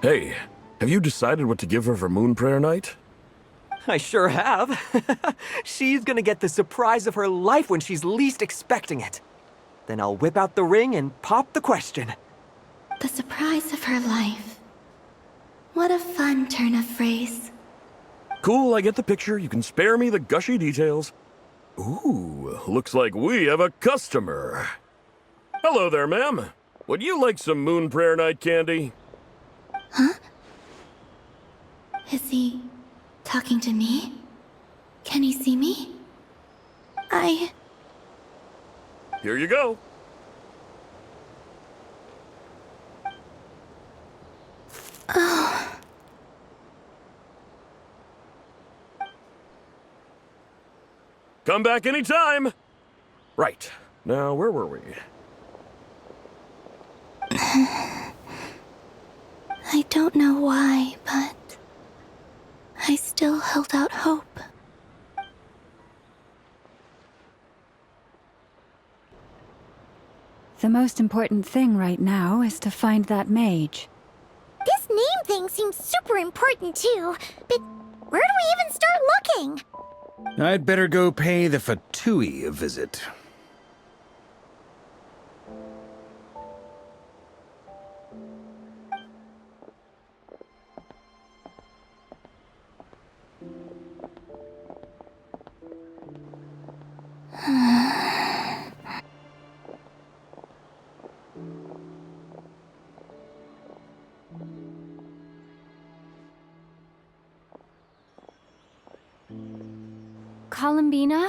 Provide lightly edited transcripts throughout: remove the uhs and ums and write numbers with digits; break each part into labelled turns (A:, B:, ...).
A: Hey, have you decided what to give her for Moon Prayer Night?
B: I sure have. She's gonna get the surprise of her life when she's least expecting it. Then I'll whip out the ring and pop the question.
C: The surprise of her life. What a fun turn of phrase.
A: Cool, I get the picture. You can spare me the gushy details. Ooh, looks like we have a customer. Hello there, ma'am. Would you like some Moon Prayer Night candy?
C: Huh? Is he talking to me? Can he see me?
A: Here you go.
C: Oh.
A: Come back anytime. Right. Now, where were we?
C: I don't know why, but I still held out hope.
D: The most important thing right now is to find that mage.
E: This name thing seems super important too, but where do we even start looking?
F: I'd better go pay the Fatui a visit.
D: Columbina?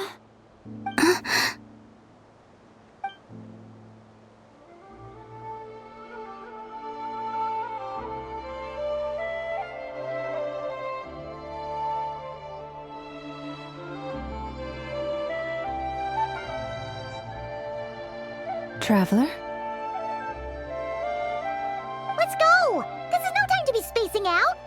D: Traveler?
E: Let's go! This is no time to be spacing out!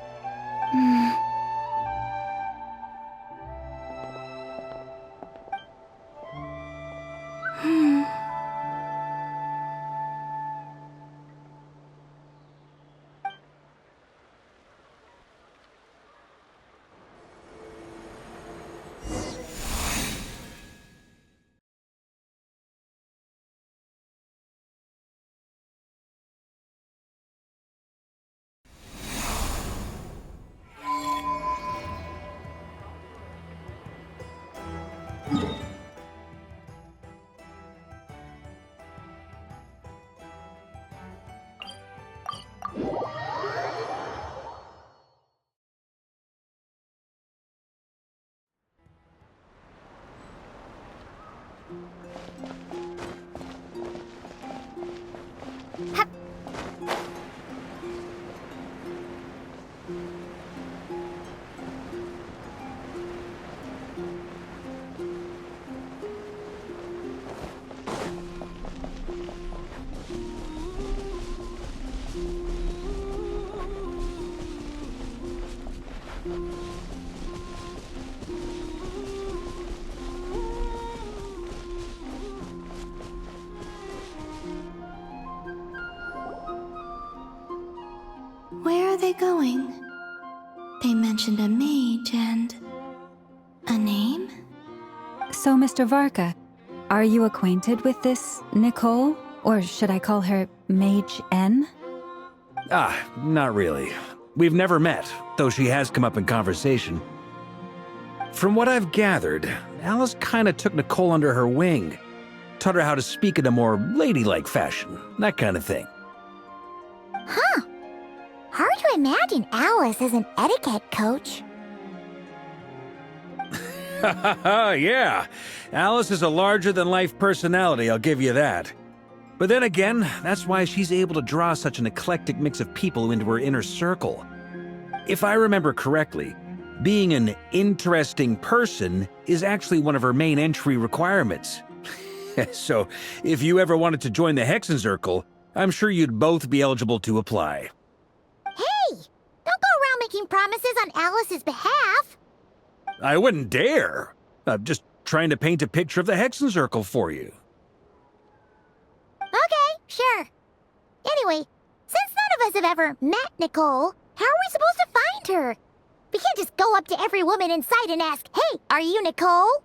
C: Where are they going? They mentioned a mage and a name?
D: So, Mr. Varka, are you acquainted with this Nicole? Or should I call her Mage N?
F: Not really. We've never met, though she has come up in conversation. From what I've gathered, Alice kinda took Nicole under her wing. Taught her how to speak in a more ladylike fashion, that kind of thing.
E: Huh. Hard to imagine Alice as an etiquette coach.
F: Yeah, Alice is a larger-than-life personality, I'll give you that. But then again, that's why she's able to draw such an eclectic mix of people into her inner circle. If I remember correctly, being an interesting person is actually one of her main entry requirements. So, if you ever wanted to join the Hexenzirkel, I'm sure you'd both be eligible to apply.
E: Hey! Don't go around making promises on Alice's behalf!
F: I wouldn't dare. I'm just trying to paint a picture of the Hexenzirkel for you.
E: Okay, sure. Anyway, since none of us have ever met Nicole. How are we supposed to find her? We can't just go up to every woman in sight and ask, "Hey, are you Nicole?"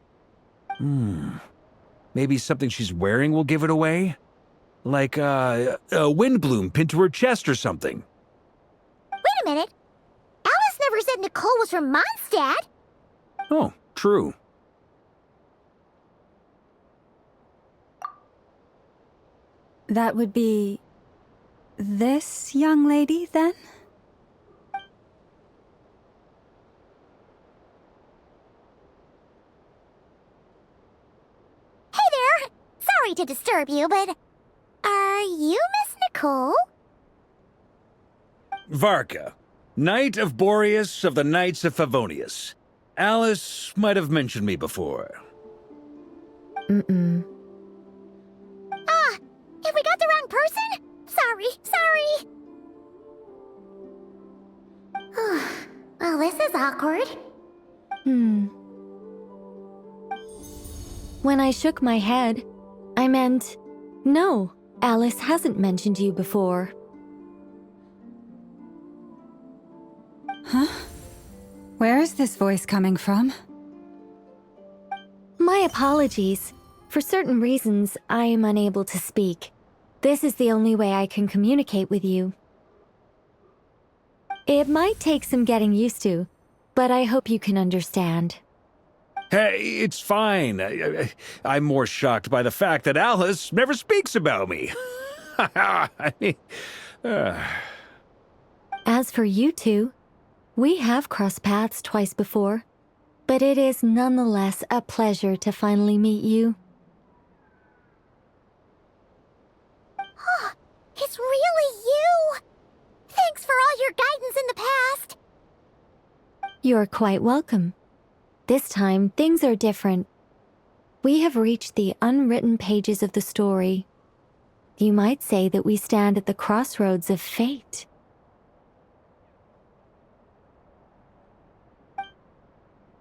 F: Maybe something she's wearing will give it away? Like, a wind bloom pinned to her chest or something.
E: Wait a minute. Alice never said Nicole was from Mondstadt.
F: Oh, true.
D: That would be this young lady, then?
E: Hey there. Sorry to disturb you, but are you Miss Nicole?
F: Varka, Knight of Boreas of the Knights of Favonius. Alice might have mentioned me before.
D: Mm-mm.
E: Have we got the wrong person? Sorry. Well, this is awkward.
G: When I shook my head, I meant, no, Alice hasn't mentioned you before.
D: Huh? Where is this voice coming from?
G: My apologies. For certain reasons, I am unable to speak. This is the only way I can communicate with you. It might take some getting used to, but I hope you can understand.
F: Hey, it's fine. I'm more shocked by the fact that Alice never speaks about me. I mean,
G: As for you two, we have crossed paths twice before, but it is nonetheless a pleasure to finally meet you.
E: It's really you! Thanks for all your guidance in the past!
G: You're quite welcome. This time, things are different. We have reached the unwritten pages of the story. You might say that we stand at the crossroads of fate.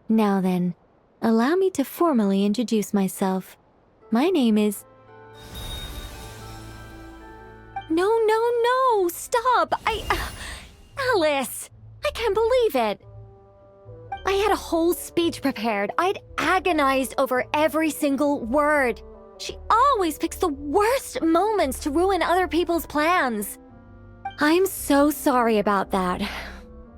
G: Now then, allow me to formally introduce myself. My name is... No, stop! Alice! I can't believe it! I had a whole speech prepared. I'd agonized over every single word. She always picks the worst moments to ruin other people's plans. I'm so sorry about that.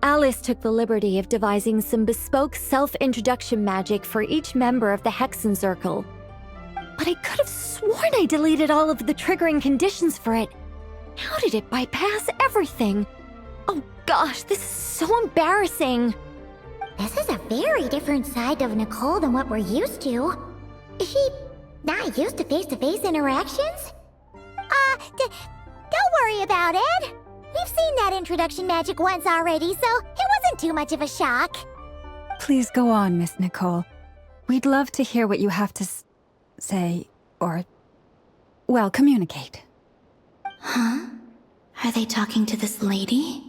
G: Alice took the liberty of devising some bespoke self-introduction magic for each member of the Hexen Circle. But I could have sworn I deleted all of the triggering conditions for it. How did it bypass everything? Oh gosh, this is so embarrassing.
E: This is a very different side of Nicole than what we're used to. Is she not used to face-to-face interactions? Don't worry about it. We've seen that introduction magic once already, so it wasn't too much of a shock.
D: Please go on, Miss Nicole. We'd love to hear what you have to say, or, well, communicate.
C: Huh? Are they talking to this lady?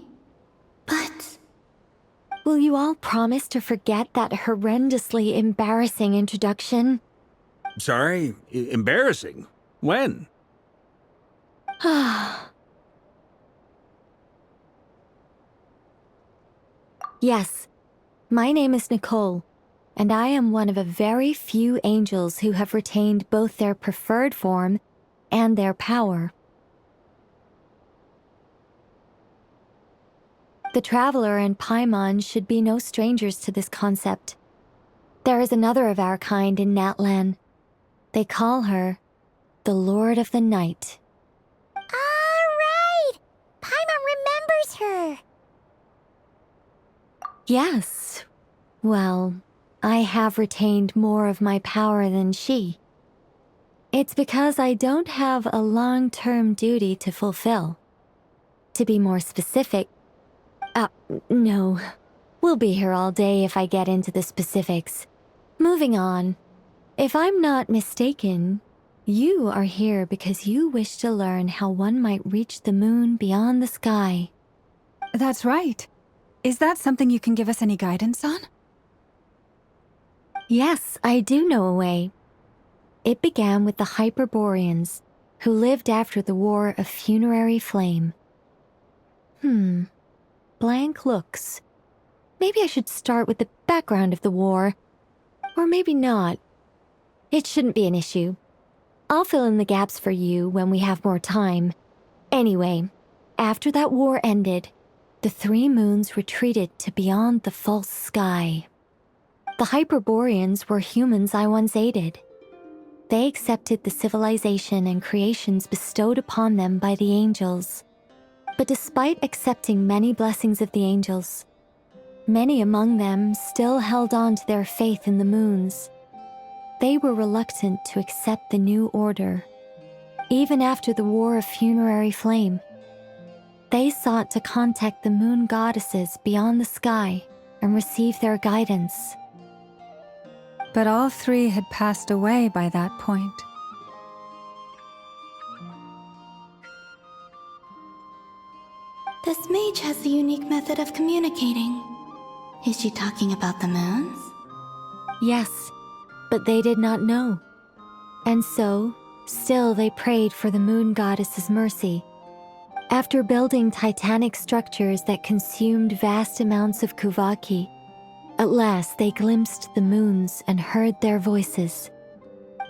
C: But...
G: Will you all promise to forget that horrendously embarrassing introduction?
F: sorry, embarrassing. When?
G: Yes, my name is Nicole, and I am one of a very few angels who have retained both their preferred form and their power. The Traveler and Paimon should be no strangers to this concept. There is another of our kind in Natlan. They call her the Lord of the Night.
E: Right! Paimon remembers her.
G: Yes. Well, I have retained more of my power than she. It's because I don't have a long-term duty to fulfill. To be more specific, no. We'll be here all day if I get into the specifics. Moving on. If I'm not mistaken, you are here because you wish to learn how one might reach the moon beyond the sky.
D: That's right. Is that something you can give us any guidance on?
G: Yes, I do know a way. It began with the Hyperboreans, who lived after the War of Funerary Flame. Blank looks. Maybe I should start with the background of the war. Or maybe not. It shouldn't be an issue. I'll fill in the gaps for you when we have more time. Anyway, after that war ended, the 3 moons retreated to beyond the false sky. The Hyperboreans were humans I once aided. They accepted the civilization and creations bestowed upon them by the angels. But despite accepting many blessings of the angels, many among them still held on to their faith in the moons. They were reluctant to accept the new order. Even after the War of Funerary Flame, they sought to contact the moon goddesses beyond the sky and receive their guidance.
D: But all 3 had passed away by that point.
C: This mage has a unique method of communicating. Is she talking about the moons?
G: Yes, but they did not know. And so, still they prayed for the moon goddess's mercy. After building titanic structures that consumed vast amounts of Kuvaki, at last they glimpsed the moons and heard their voices.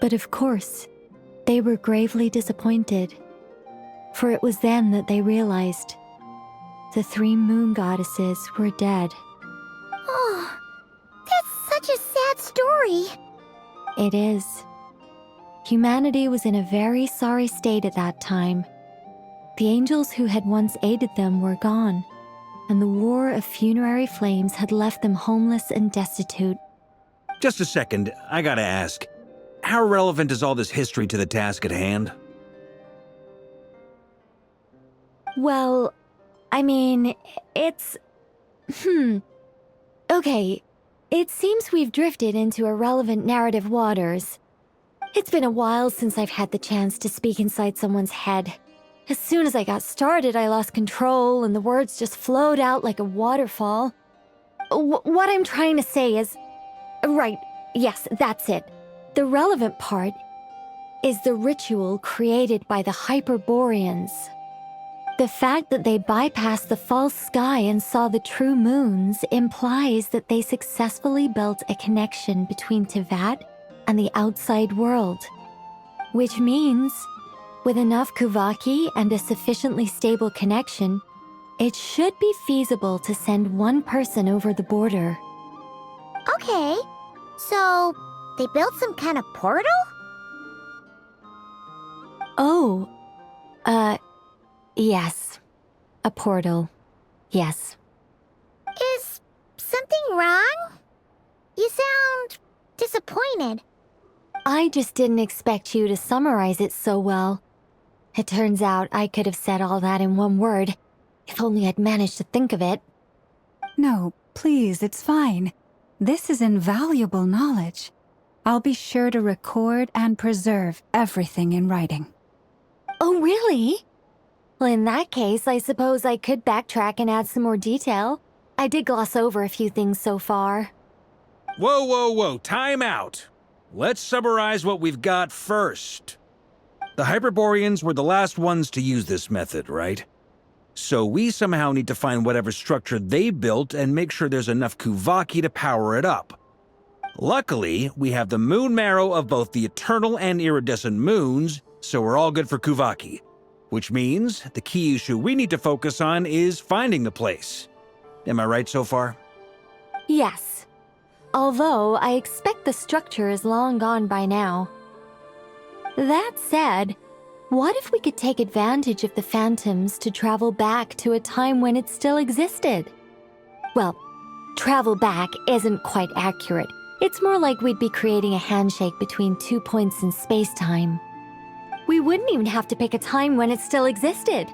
G: But of course, they were gravely disappointed, for it was then that they realized the 3 moon goddesses were dead.
E: Oh, that's such a sad story.
G: It is. Humanity was in a very sorry state at that time. The angels who had once aided them were gone, and the War of Funerary Flames had left them homeless and destitute.
F: Just a second, I gotta ask. How relevant is all this history to the task at hand?
G: Well, I mean, it's... Okay, it seems we've drifted into irrelevant narrative waters. It's been a while since I've had the chance to speak inside someone's head. As soon as I got started, I lost control and the words just flowed out like a waterfall. What I'm trying to say is... Right, yes, that's it. The relevant part is the ritual created by the Hyperboreans. The fact that they bypassed the false sky and saw the true moons implies that they successfully built a connection between Teyvat and the outside world. Which means, with enough Kuvaki and a sufficiently stable connection, it should be feasible to send one person over the border.
E: Okay, so they built some kind of portal?
G: Oh, yes. A portal. Yes.
E: Is something wrong? You sound disappointed.
G: I just didn't expect you to summarize it so well. It turns out I could have said all that in one word, if only I'd managed to think of it.
D: No, please, it's fine. This is invaluable knowledge. I'll be sure to record and preserve everything in writing.
G: Oh, really? Well, in that case, I suppose I could backtrack and add some more detail. I did gloss over a few things so far.
F: Whoa, time out. Let's summarize what we've got first. The Hyperboreans were the last ones to use this method, right? So we somehow need to find whatever structure they built and make sure there's enough Kuvaki to power it up. Luckily, we have the moon marrow of both the eternal and iridescent moons, so we're all good for Kuvaki. Which means the key issue we need to focus on is finding the place. Am I right so far?
G: Yes. Although I expect the structure is long gone by now. That said, what if we could take advantage of the phantoms to travel back to a time when it still existed? Well, travel back isn't quite accurate. It's more like we'd be creating a handshake between 2 points in space-time. We wouldn't even have to pick a time when it still existed.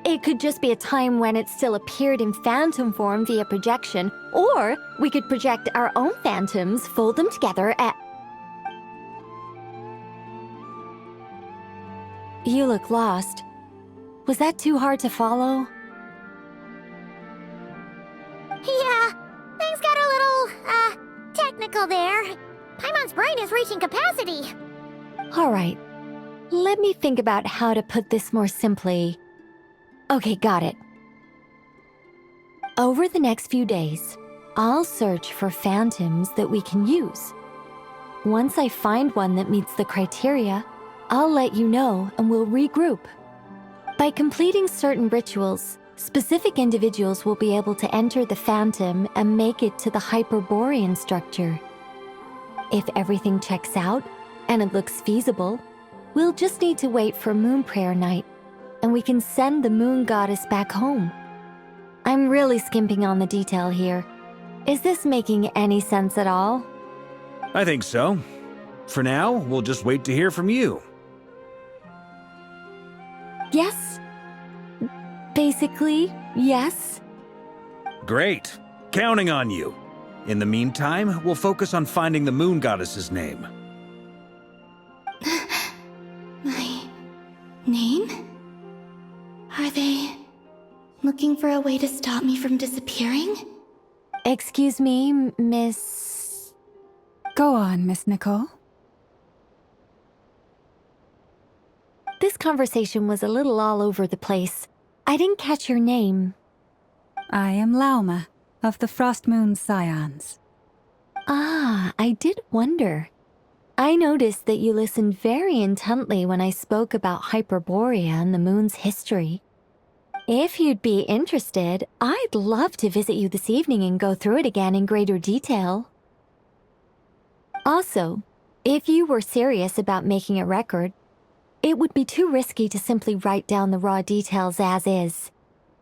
G: It could just be a time when it still appeared in phantom form via projection, or we could project our own phantoms, fold them together, You look lost. Was that too hard to follow?
E: Yeah, things got a little, technical there. Paimon's brain is reaching capacity.
G: All right. Let me think about how to put this more simply. Okay, got it. Over the next few days, I'll search for phantoms that we can use. Once I find one that meets the criteria, I'll let you know and we'll regroup. By completing certain rituals, specific individuals will be able to enter the phantom and make it to the Hyperborean structure. If everything checks out and it looks feasible, we'll just need to wait for Moon Prayer Night, and we can send the Moon Goddess back home. I'm really skimping on the detail here. Is this making any sense at all?
F: I think so. For now, we'll just wait to hear from you.
G: Yes. Basically, yes.
F: Great. Counting on you. In the meantime, we'll focus on finding the Moon Goddess's name.
C: My name? Are they looking for a way to stop me from disappearing?
G: Excuse me, Miss...
D: Go on, Miss Nicole.
G: This conversation was a little all over the place. I didn't catch your name.
D: I am Lauma, of the Frost Moon Scions.
G: Ah, I did wonder. I noticed that you listened very intently when I spoke about Hyperborea and the moon's history. If you'd be interested, I'd love to visit you this evening and go through it again in greater detail. Also, if you were serious about making a record, it would be too risky to simply write down the raw details as is.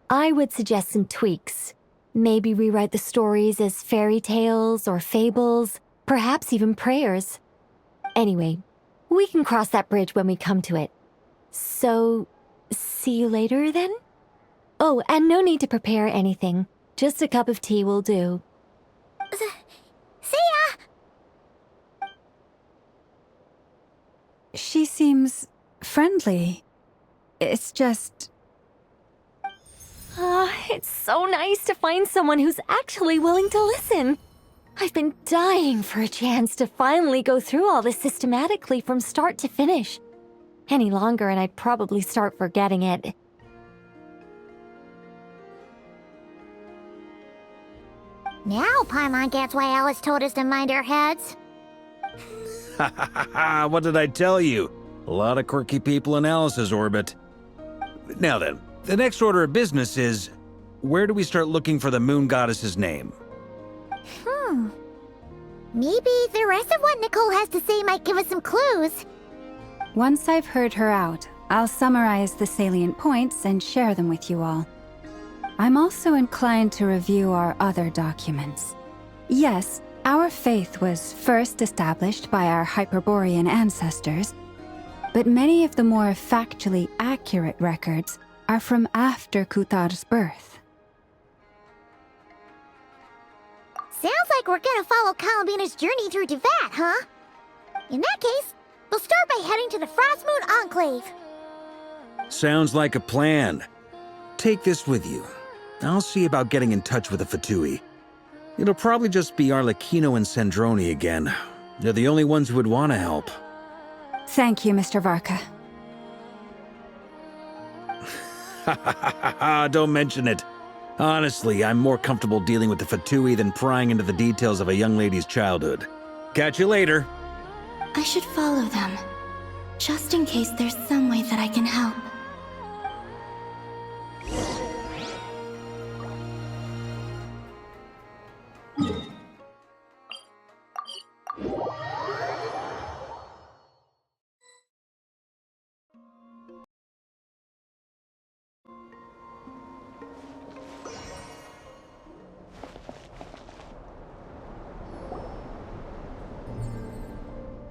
G: I would suggest some tweaks. Maybe rewrite the stories as fairy tales or fables, perhaps even prayers. Anyway, we can cross that bridge when we come to it. So, see you later then? Oh, and no need to prepare anything. Just a cup of tea will do.
E: See ya!
D: She seems friendly. It's just...
G: It's so nice to find someone who's actually willing to listen. I've been dying for a chance to finally go through all this systematically from start to finish. Any longer and I'd probably start forgetting it.
E: Now Paimon gets why Alice told us to mind our heads.
F: Ha ha ha ha! What did I tell you? A lot of quirky people in Alice's orbit. Now then, the next order of business is, where do we start looking for the Moon Goddess's name?
E: Maybe the rest of what Nicole has to say might give us some clues.
D: Once I've heard her out, I'll summarize the salient points and share them with you all. I'm also inclined to review our other documents. Yes, our faith was first established by our Hyperborean ancestors, but many of the more factually accurate records are from after Kutar's birth.
E: Sounds like we're gonna follow Columbina's journey through Devat, huh? In that case, we'll start by heading to the Frost Moon Enclave.
F: Sounds like a plan. Take this with you. I'll see about getting in touch with the Fatui. It'll probably just be Arlecchino and Sandroni again. They're the only ones who would want to help.
D: Thank you, Mr. Varka.
F: Don't mention it. Honestly, I'm more comfortable dealing with the Fatui than prying into the details of a young lady's childhood. Catch you later.
C: I should follow them, just in case there's some way that I can help.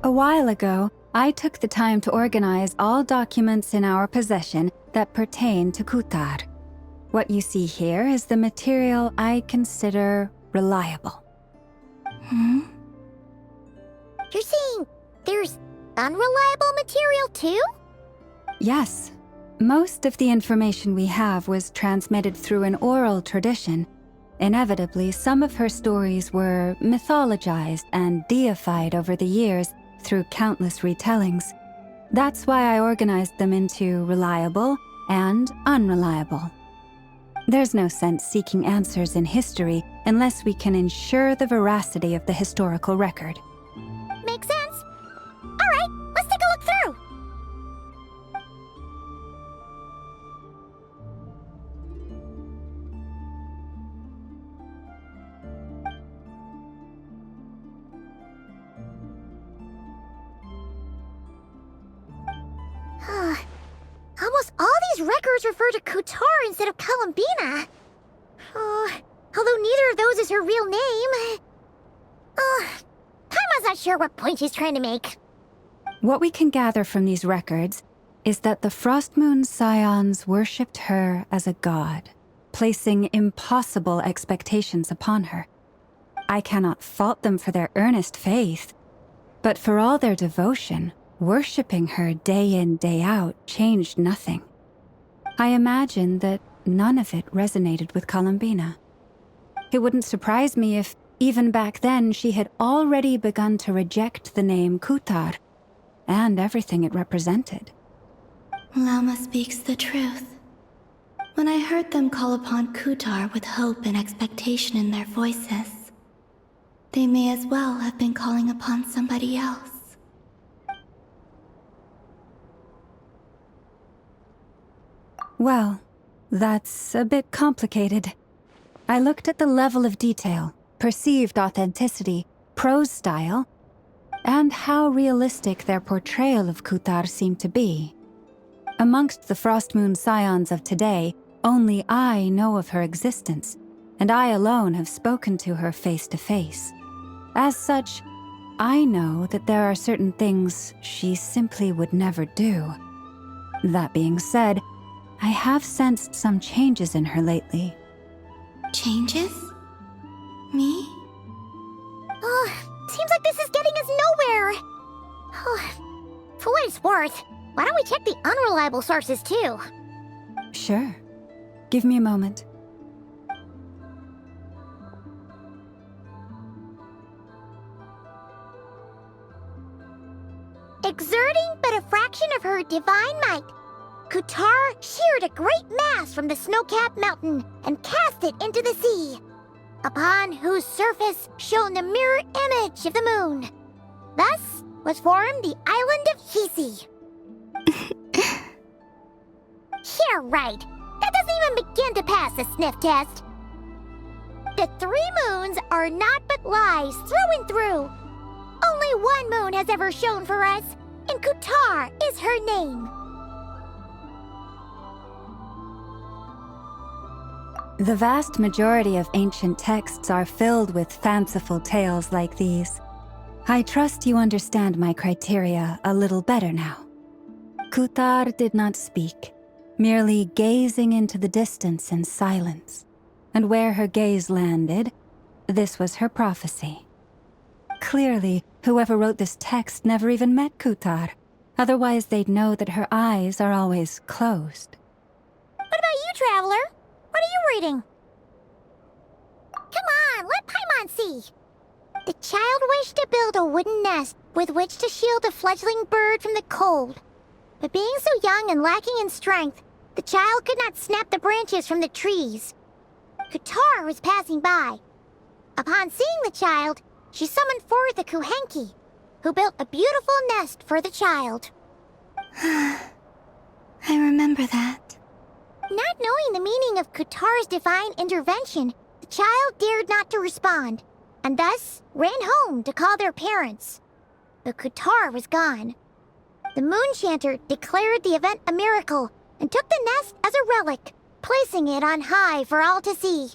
D: A while ago, I took the time to organize all documents in our possession that pertain to Kutar. What you see here is the material I consider reliable.
E: You're saying there's unreliable material too?
D: Yes. Most of the information we have was transmitted through an oral tradition. Inevitably, some of her stories were mythologized and deified over the years through countless retellings. That's why I organized them into reliable and unreliable. There's no sense seeking answers in history unless we can ensure the veracity of the historical record.
E: Makes sense. Alright, let's take a look through. Almost all these records refer to Kutar instead of Columbina. Although neither of those is her real name. Paimon's not sure what point she's trying to make.
D: What we can gather from these records is that the Frostmoon Scions worshipped her as a god, placing impossible expectations upon her. I cannot fault them for their earnest faith, but for all their devotion, worshipping her day in, day out changed nothing. I imagine that none of it resonated with Columbina. It wouldn't surprise me if, even back then, she had already begun to reject the name Kutar and everything it represented.
C: Lama speaks the truth. When I heard them call upon Kutar with hope and expectation in their voices, they may as well have been calling upon somebody else.
D: Well, that's a bit complicated. I looked at the level of detail, perceived authenticity, prose style, and how realistic their portrayal of Kutar seemed to be. Amongst the Frostmoon Scions of today, only I know of her existence, and I alone have spoken to her face to face. As such, I know that there are certain things she simply would never do. That being said, I have sensed some changes in her lately.
C: Changes? Me?
E: Seems like this is getting us nowhere. For what it's worth, why don't we check the unreliable sources too?
D: Sure. Give me a moment.
E: Exerting but a fraction of her divine might, Kutar sheared a great mass from the snow-capped mountain and cast it into the sea, upon whose surface shone the mirror image of the moon. Thus was formed the island of Hisi. Yeah, right. That doesn't even begin to pass the sniff test. The 3 moons are naught but lies through and through. Only one moon has ever shone for us, and Kutar is her name.
D: The vast majority of ancient texts are filled with fanciful tales like these. I trust you understand my criteria a little better now. Kutar did not speak, merely gazing into the distance in silence. And where her gaze landed, this was her prophecy. Clearly, whoever wrote this text never even met Kutar. Otherwise, they'd know that her eyes are always closed.
E: What about you, Traveler? What are you reading? Come on, let Paimon see. The child wished to build a wooden nest with which to shield a fledgling bird from the cold. But being so young and lacking in strength, the child could not snap the branches from the trees. Kutar was passing by. Upon seeing the child, she summoned forth the Kuhenki, who built a beautiful nest for the child.
C: I remember that.
E: Not knowing the meaning of Kutar's divine intervention, the child dared not to respond, and thus ran home to call their parents. But Kutar was gone. The moon chanter declared the event a miracle and took the nest as a relic, placing it on high for all to see.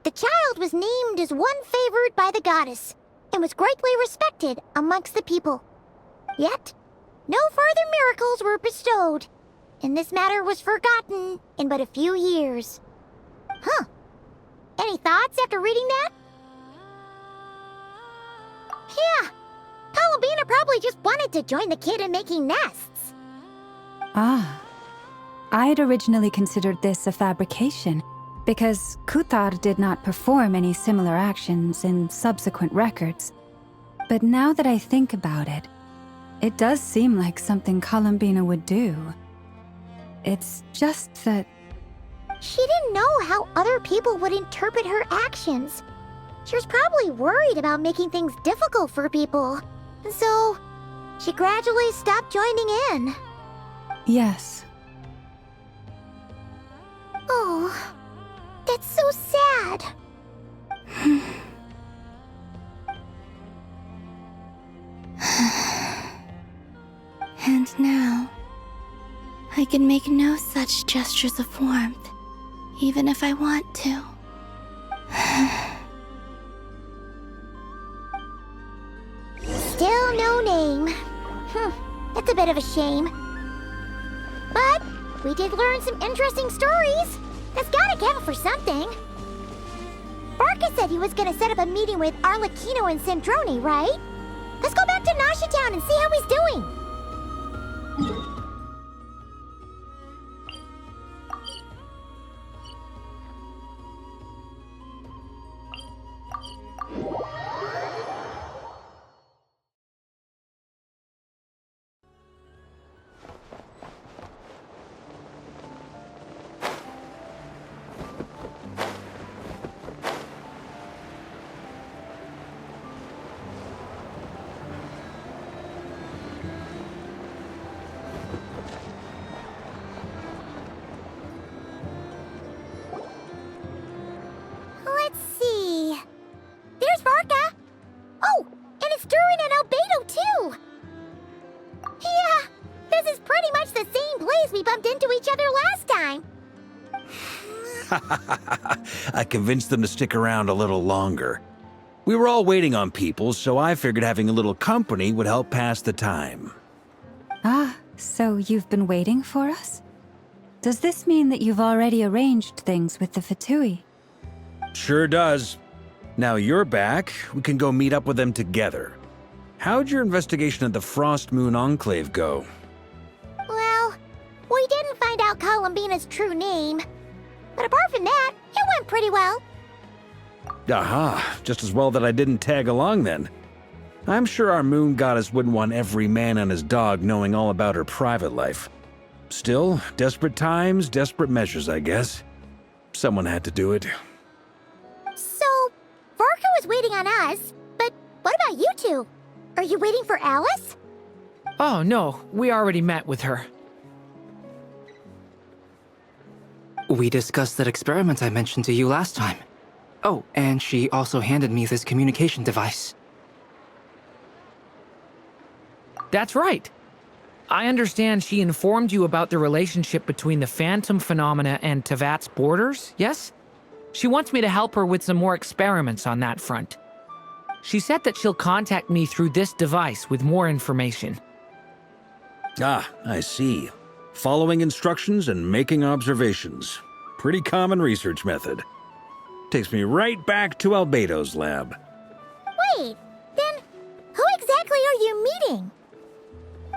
E: The child was named as one favored by the goddess and was greatly respected amongst the people. Yet, no further miracles were bestowed, and this matter was forgotten in but a few years. Huh. Any thoughts after reading that? Yeah. Columbina probably just wanted to join the kid in making nests.
D: Ah. I'd originally considered this a fabrication, because Kutar did not perform any similar actions in subsequent records. But now that I think about it, it does seem like something Columbina would do. It's just that
E: She didn't know how other people would interpret her actions. She was probably worried about making things difficult for people. So, she gradually stopped joining in.
D: Yes.
E: Oh, that's so sad.
C: And now, I can make no such gestures of warmth, even if I want to.
E: Still no name. That's a bit of a shame. But we did learn some interesting stories. That's gotta count for something. Barca said he was gonna set up a meeting with Arlecchino and Sandrone, right? Let's go back to Nasha Town and see how he's doing. Let's see. There's Varka. Oh, and it's Durin and Albedo too. Yeah, this is pretty much the same place we bumped into each other last time.
F: I convinced them to stick around a little longer. We were all waiting on people, so I figured having a little company would help pass the time.
D: Ah, so you've been waiting for us? Does this mean that you've already arranged things with the Fatui?
F: Sure does. Now you're back, we can go meet up with them together. How'd your investigation at the Frost Moon Enclave go?
E: Well, we didn't find out Columbina's true name. But apart from that, it went pretty well.
F: Aha, just as well that I didn't tag along then. I'm sure our moon goddess wouldn't want every man and his dog knowing all about her private life. Still, desperate times, desperate measures, I guess. Someone had to do it.
E: So, Varka was waiting on us, but what about you two? Are you waiting for Alice?
H: Oh, no, we already met with her.
I: We discussed that experiment I mentioned to you last time. Oh, and she also handed me this communication device.
H: That's right. I understand she informed you about the relationship between the phantom phenomena and Tevat's borders, yes? She wants me to help her with some more experiments on that front. She said that she'll contact me through this device with more information.
F: Ah, I see. Following instructions and making observations. Pretty common research method. Takes me right back to Albedo's lab.
E: Wait, then who exactly are you meeting?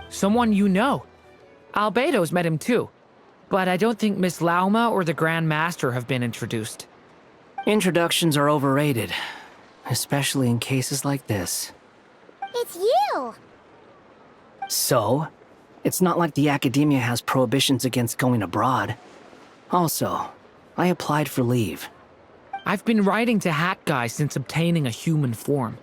H: Someone you know. Albedo's met him too. But I don't think Miss Lauma or the Grand Master have been introduced.
I: Introductions are overrated, especially in cases like this.
E: It's you!
I: So, it's not like the academia has prohibitions against going abroad. Also, I applied for leave.
H: I've been writing to Hat Guy since obtaining a human form.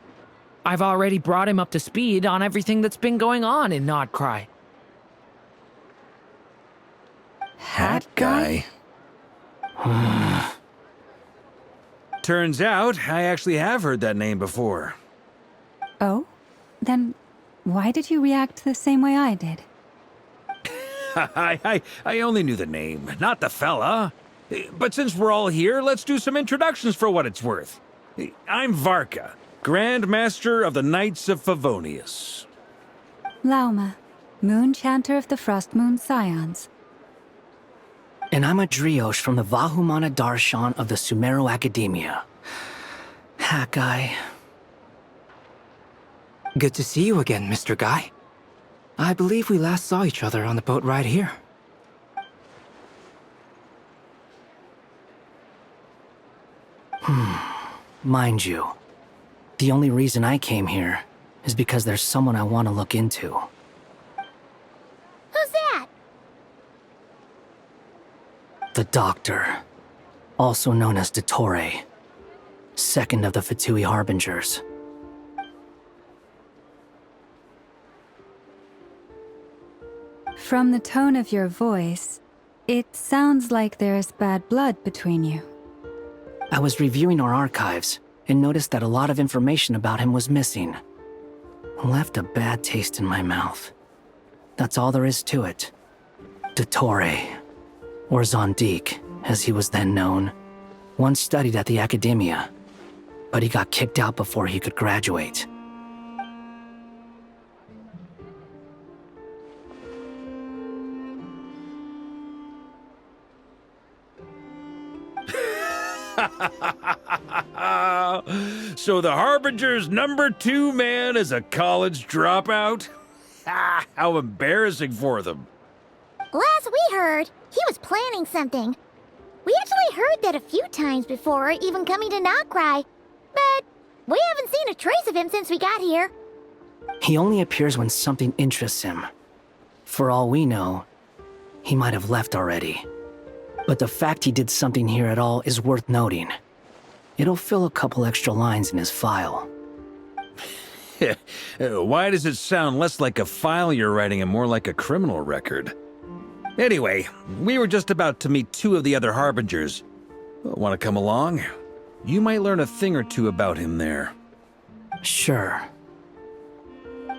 H: I've already brought him up to speed on everything that's been going on in Nod-Krai.
F: Hat guy? Turns out, I actually have heard that name before.
D: Oh? Then why did you react the same way I did?
F: I only knew the name, not the fella. But since we're all here, let's do some introductions for what it's worth. I'm Varka, Grand Master of the Knights of Favonius.
D: Lauma, Moon Chanter of the Frost Moon Scions.
I: And I'm a Drioche from the Vahumana Darshan of the Sumero Academia. Hat Guy. Good to see you again, Mr. Guy. I believe we last saw each other on the boat ride here. Mind you, the only reason I came here is because there's someone I want to look into.
E: Who's that?
I: The doctor. also known as Dottore, second of the Fatui Harbingers.
D: From the tone of your voice, it sounds like there's bad blood between you.
I: I was reviewing our archives and noticed that a lot of information about him was missing. Left a bad taste in my mouth. That's all there is to it. Dottore, or Zondik, as he was then known, once studied at the Academia, but he got kicked out before he could graduate.
F: So the Harbinger's #2 man is a college dropout? How embarrassing for them.
E: Last we heard, he was planning something. We actually heard that a few times before, even coming to Nod-Krai, but we haven't seen a trace of him since we got here.
I: He only appears when something interests him. For all we know, he might have left already. But the fact he did something here at all is worth noting. It'll fill a couple extra lines in his file.
F: Why does it sound less like a file you're writing and more like a criminal record? Anyway, we were just about to meet 2 of the other Harbingers. Want to come along? You might learn a thing or two about him there.
I: Sure.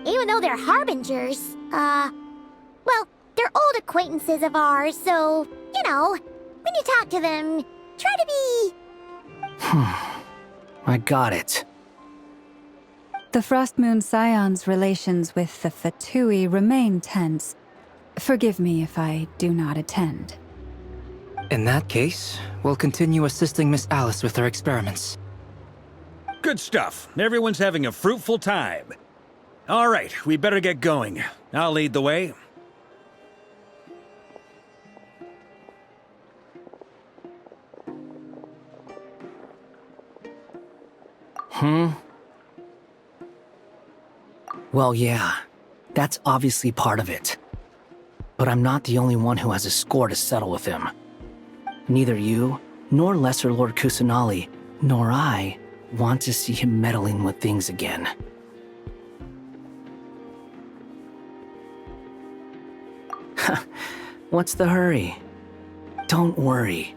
E: Even though they're Harbingers, well, they're old acquaintances of ours, so, you know, when you talk to them, try to be...
I: I got it.
D: The Frostmoon Scion's relations with the Fatui remain tense. Forgive me if I do not attend.
B: In that case, we'll continue assisting Miss Alice with her experiments.
F: Good stuff. Everyone's having a fruitful time. All right, we better get going. I'll lead the way.
I: Well, yeah, that's obviously part of it. But I'm not the only one who has a score to settle with him. Neither you, nor Lesser Lord Kusanali, nor I want to see him meddling with things again. What's the hurry? Don't worry.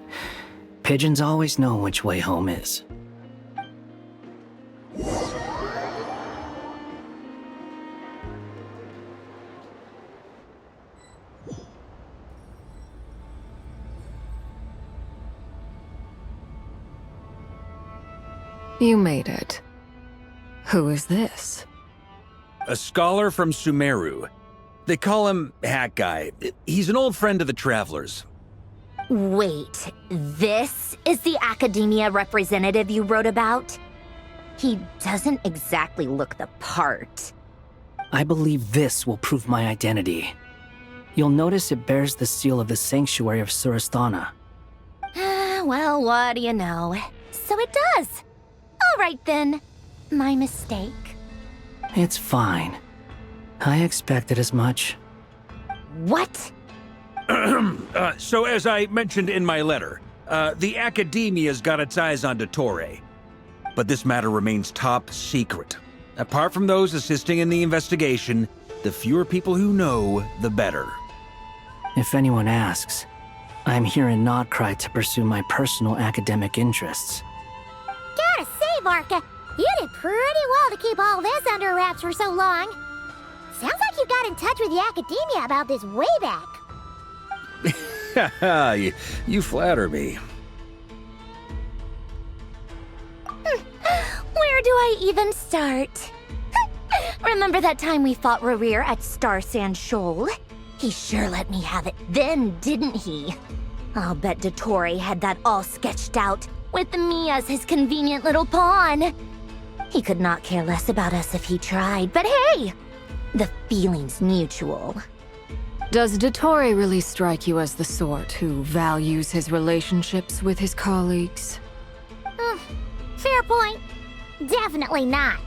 I: Pigeons always know which way home is.
J: You made it. Who is this?
F: A scholar from Sumeru. They call him Hat Guy. He's an old friend of the Travelers.
G: Wait, this is the Academia representative you wrote about? He doesn't exactly look the part.
I: I believe this will prove my identity. You'll notice it bears the seal of the Sanctuary of Surasthana.
G: Well, what do you know? So it does. All right then. My mistake.
I: It's fine. I expected as much.
G: What?
F: So as I mentioned in my letter, the Academia's got its eyes on Dottore. But this matter remains top secret. Apart from those assisting in the investigation, the fewer people who know, the better.
I: If anyone asks, I'm here in Nod-Krai to pursue my personal academic interests.
E: Gotta say, Varka, you did pretty well to keep all this under wraps for so long. Sounds like you got in touch with the Academia about this way back.
F: You flatter me.
G: Where do I even start? Remember that time we fought Rerir at Star Sand Shoal? He sure let me have it then, didn't he? I'll bet Dottore had that all sketched out, with me as his convenient little pawn. He could not care less about us if he tried, but hey! The feeling's mutual.
J: Does Dottore really strike you as the sort who values his relationships with his colleagues?
E: Fair point. Definitely not.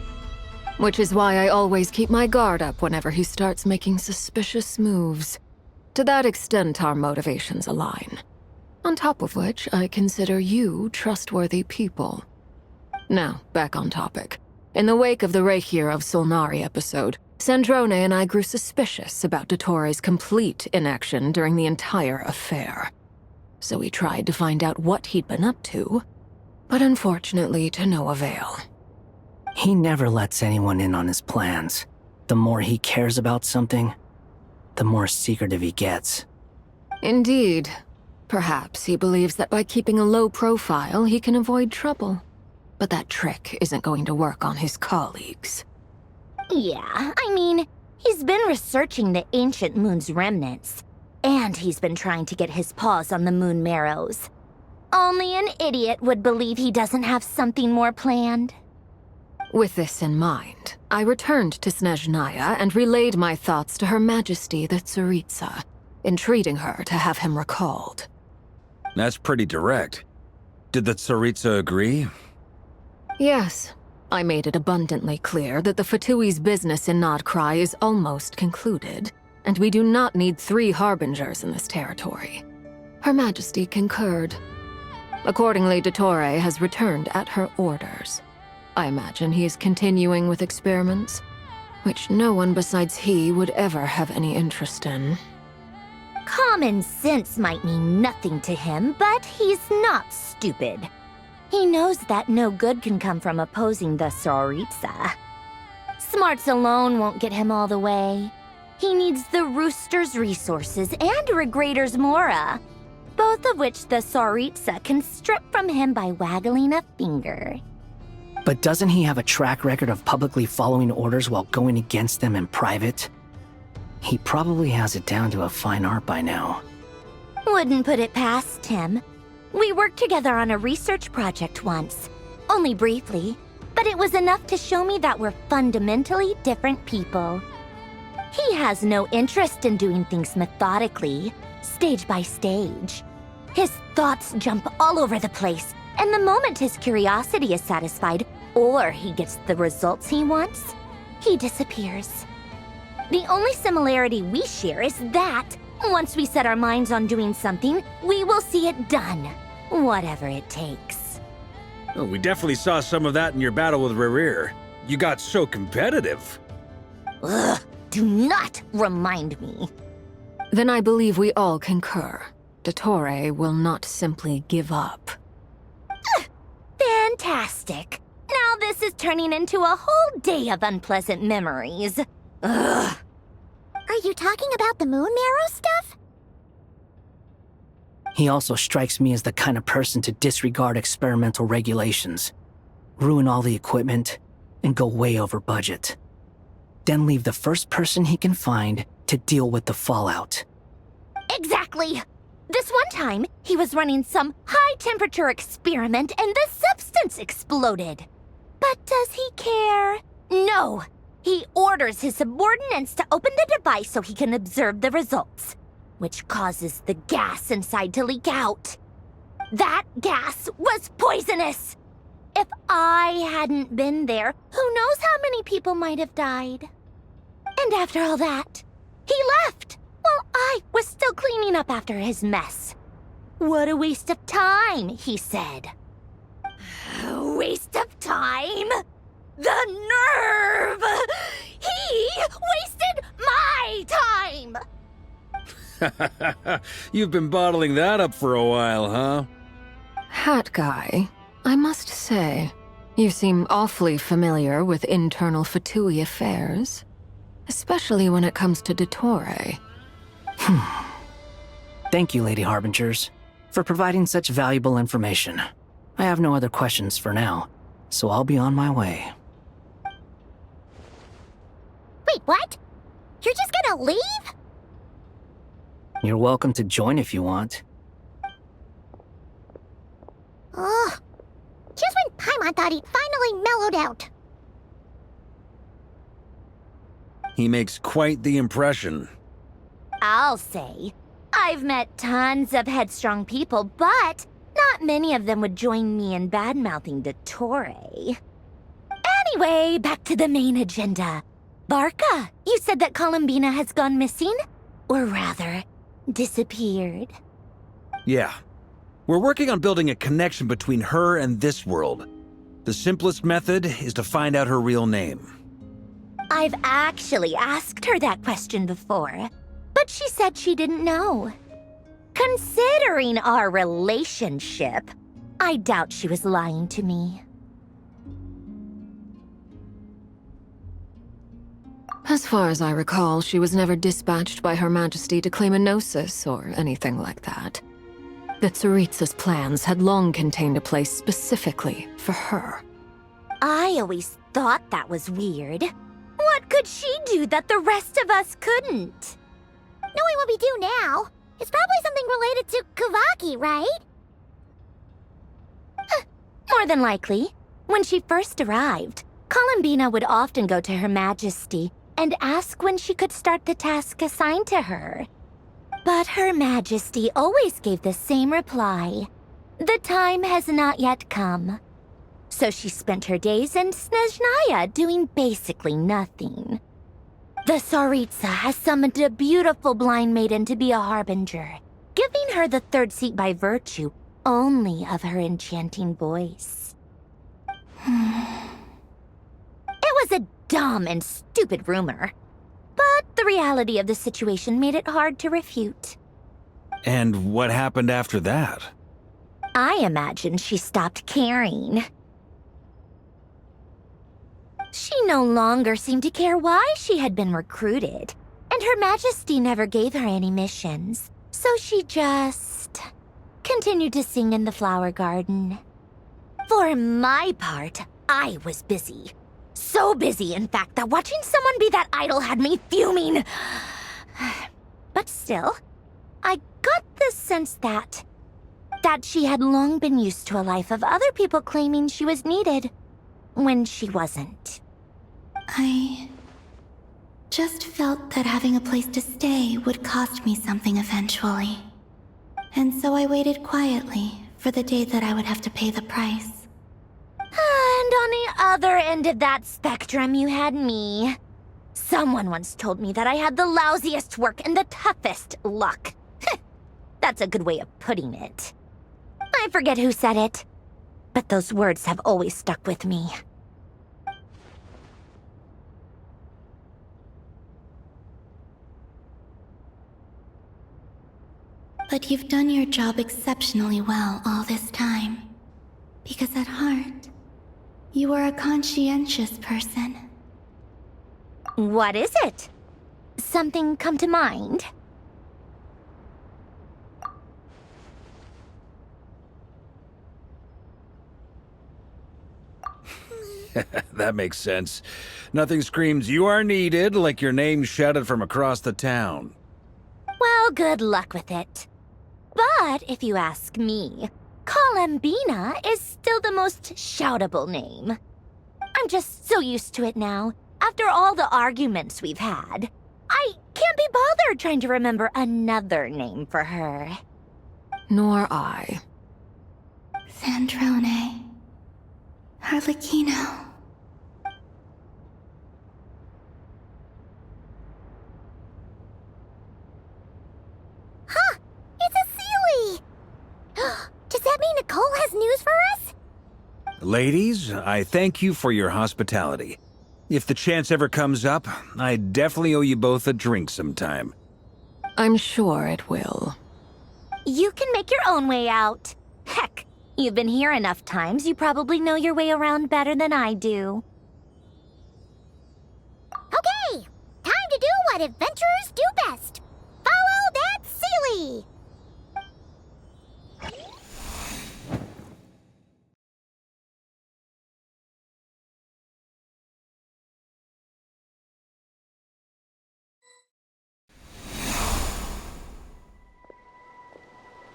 J: Which is why I always keep my guard up whenever he starts making suspicious moves. To that extent, our motivations align. On top of which, I consider you trustworthy people. Now, back on topic. In the wake of the Reikir of Solnari episode, Sandrone and I grew suspicious about Dottoro's complete inaction during the entire affair. So we tried to find out what he'd been up to, but unfortunately to no avail.
I: He never lets anyone in on his plans. The more he cares about something, the more secretive he gets.
J: Indeed. Perhaps he believes that by keeping a low profile, he can avoid trouble. But that trick isn't going to work on his colleagues.
E: Yeah, I mean, he's been researching the ancient moon's remnants. And he's been trying to get his paws on the moon marrows. Only an idiot would believe he doesn't have something more planned.
J: With this in mind, I returned to Snezhnaya and relayed my thoughts to Her Majesty the Tsaritsa, entreating her to have him recalled.
F: That's pretty direct. Did the Tsaritsa agree?
J: Yes. I made it abundantly clear that the Fatui's business in Nod-Krai is almost concluded, and we do not need 3 harbingers in this territory. Her Majesty concurred. Accordingly, Dottore has returned at her orders. I imagine he is continuing with experiments, which no one besides he would ever have any interest in.
E: Common sense might mean nothing to him, but he's not stupid. He knows that no good can come from opposing the Tsaritsa. Smarts alone won't get him all the way. He needs the Rooster's resources and Regrator's Mora, both of which the Tsaritsa can strip from him by waggling a finger.
I: But doesn't he have a track record of publicly following orders while going against them in private? He probably has it down to a fine art by now.
E: Wouldn't put it past him. We worked together on a research project once. Only briefly, but it was enough to show me that we're fundamentally different people. He has no interest in doing things methodically, stage by stage. His thoughts jump all over the place, and the moment his curiosity is satisfied, or he gets the results he wants, he disappears. The only similarity we share is that, once we set our minds on doing something, we will see it done, whatever it takes.
F: Oh, we definitely saw some of that in your battle with Rerir. You got so competitive.
E: Ugh, do not remind me.
J: Then I believe we all concur. Dottore will not simply give up.
E: Fantastic. Now this is turning into a whole day of unpleasant memories. Ugh.
G: Are you talking about the moon marrow stuff?
I: He also strikes me as the kind of person to disregard experimental regulations, ruin all the equipment, and go way over budget. Then leave the first person he can find to deal with the fallout.
E: Exactly. This one time, he was running some high-temperature experiment and the substance exploded. But does he care? No. He orders his subordinates to open the device so he can observe the results, which causes the gas inside to leak out. That gas was poisonous! If I hadn't been there, who knows how many people might have died. And after all that, he left, while I was still cleaning up after his mess. What a waste of time, he said. A waste of time? The nerve! He wasted my time!
F: You've been bottling that up for a while, huh?
J: Hat guy, I must say, you seem awfully familiar with internal Fatui affairs. Especially when it comes to Dottore.
I: Thank you, Lady Harbingers, for providing such valuable information. I have no other questions for now, so I'll be on my way.
E: Wait, what? You're just gonna leave?
I: You're welcome to join if you want.
G: Ugh. Just when Paimon thought he'd finally mellowed out.
F: He makes quite the impression.
E: I'll say. I've met tons of headstrong people, but not many of them would join me in bad-mouthing Dottore. Anyway, back to the main agenda. Barca, you said that Columbina has gone missing? Or rather, disappeared.
F: Yeah. We're working on building a connection between her and this world. The simplest method is to find out her real name.
G: I've actually asked her that question before, but she said she didn't know. Considering our relationship, I doubt she was lying to me.
J: As far as I recall, she was never dispatched by Her Majesty to claim a gnosis or anything like that. The Tsaritsa's plans had long contained a place specifically for her.
G: I always thought that was weird. What could she do that the rest of us couldn't?
E: Knowing what we do now, it's probably something related to Kavaki, right?
G: More than likely. When she first arrived, Columbina would often go to Her Majesty and ask when she could start the task assigned to her. But Her Majesty always gave the same reply. The time has not yet come. So she spent her days in Snezhnaya doing basically nothing. The Tsaritsa has summoned a beautiful blind maiden to be a harbinger, giving her the third seat by virtue only of her enchanting voice. It was a dumb and stupid rumor, but the reality of the situation made it hard to refute.
F: And what happened after that?
G: I imagine she stopped caring. She no longer seemed to care why she had been recruited, and Her Majesty never gave her any missions, so she just continued to sing in the flower garden. For my part, I was busy. So busy, in fact, that watching someone be that idol had me fuming. But still, I got the sense that she had long been used to a life of other people claiming she was needed when she wasn't.
C: I just felt that having a place to stay would cost me something eventually. And so I waited quietly for the day that I would have to pay the price.
G: And on the other end of that spectrum, you had me. Someone once told me that I had the lousiest work and the toughest luck. That's a good way of putting it. I forget who said it, but those words have always stuck with me.
C: But you've done your job exceptionally well all this time. Because at heart, you are a conscientious person.
G: What is it? Something come to mind?
F: That makes sense. Nothing screams you are needed like your name shouted from across the town.
G: Well, good luck with it. But if you ask me, Columbina is still the most shoutable name. I'm just so used to it now, after all the arguments we've had. I can't be bothered trying to remember another name for her.
J: Nor I.
C: Sandrone. Harlequino.
E: Huh! It's a Sealy! Does that mean Nicole has news for us?
F: Ladies, I thank you for your hospitality. If the chance ever comes up, I definitely owe you both a drink sometime.
J: I'm sure it will.
G: You can make your own way out. Heck, you've been here enough times, you probably know your way around better than I do.
E: Okay! Time to do what adventurers do best. Follow that Sealy!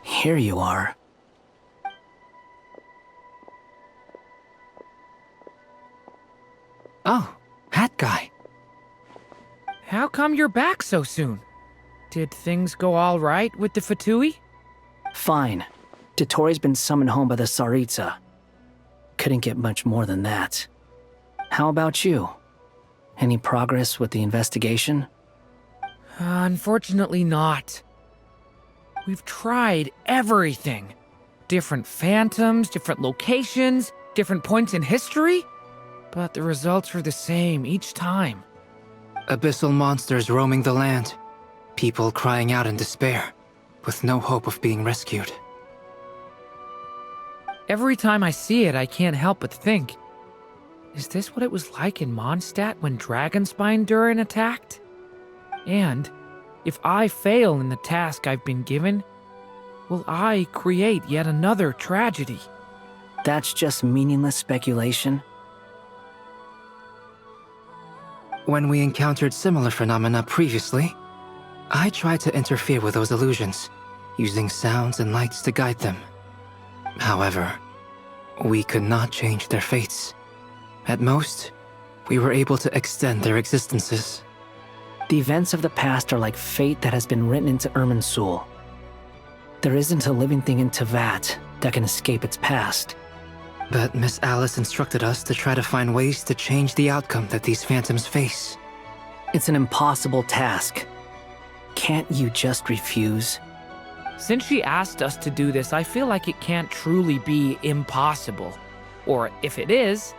I: Here you are.
H: Oh, hat guy. How come you're back so soon? Did things go all right with the Fatui?
I: Fine. Dotori's been summoned home by the Tsaritsa. Couldn't get much more than that. How about you? Any progress with the investigation?
H: Unfortunately not. We've tried everything. different phantoms, different locations, different points in history, but the results are the same each time.
K: Abyssal monsters roaming the land. People crying out in despair, with no hope of being rescued.
H: Every time I see it, I can't help but think, is this what it was like in Mondstadt when Dragonspine Durin attacked? And if I fail in the task I've been given, will I create yet another tragedy?
I: That's just meaningless speculation.
K: When we encountered similar phenomena previously, I tried to interfere with those illusions, using sounds and lights to guide them. However, we could not change their fates. At most, we were able to extend their existences.
I: The events of the past are like fate that has been written into Irminsul. There isn't a living thing in Teyvat that can escape its past.
K: But Miss Alice instructed us to try to find ways to change the outcome that these phantoms face.
I: It's an impossible task. Can't you just refuse?
H: Since she asked us to do this, I feel like it can't truly be impossible. Or if it is,